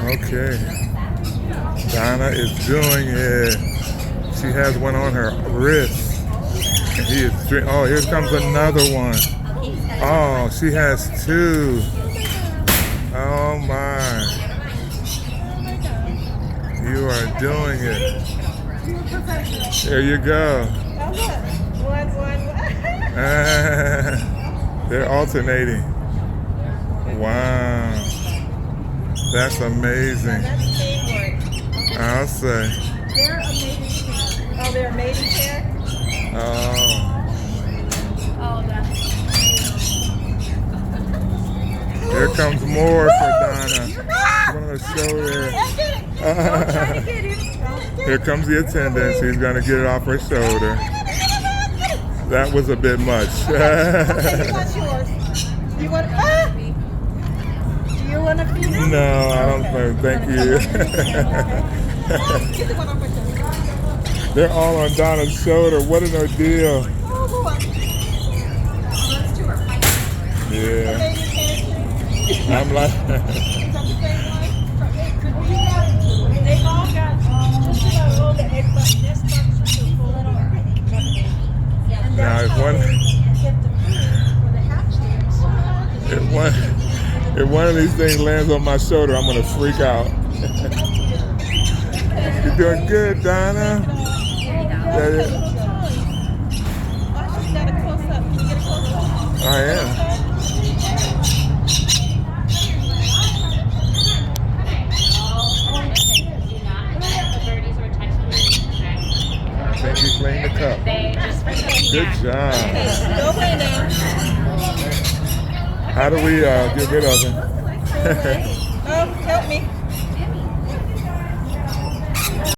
Okay. Donna is doing it. She has one on her wrist. And he is oh, here comes another one. Oh, she has two. Oh my. You are doing it. There you go. They're alternating. Wow. That's amazing. I'll say. They're a mating pair. Oh, they're a mating pair? Oh. Oh, that's Here comes more for Donna. I'm going to show her. Here comes the attendant. She's going to get it off her shoulder. That was a bit much. You want do you want to feed him? No, I don't think. Thank you. They're all on Donna's shoulder. What an ordeal. Yeah. I'm like. They all got just about all the egg, but this box is too full. Now if one. If one of these things lands on my shoulder, I'm gonna freak out. You're doing good, Donna. I am. I think you cleaned the cup. Good job. Go away now. How do we get rid of him?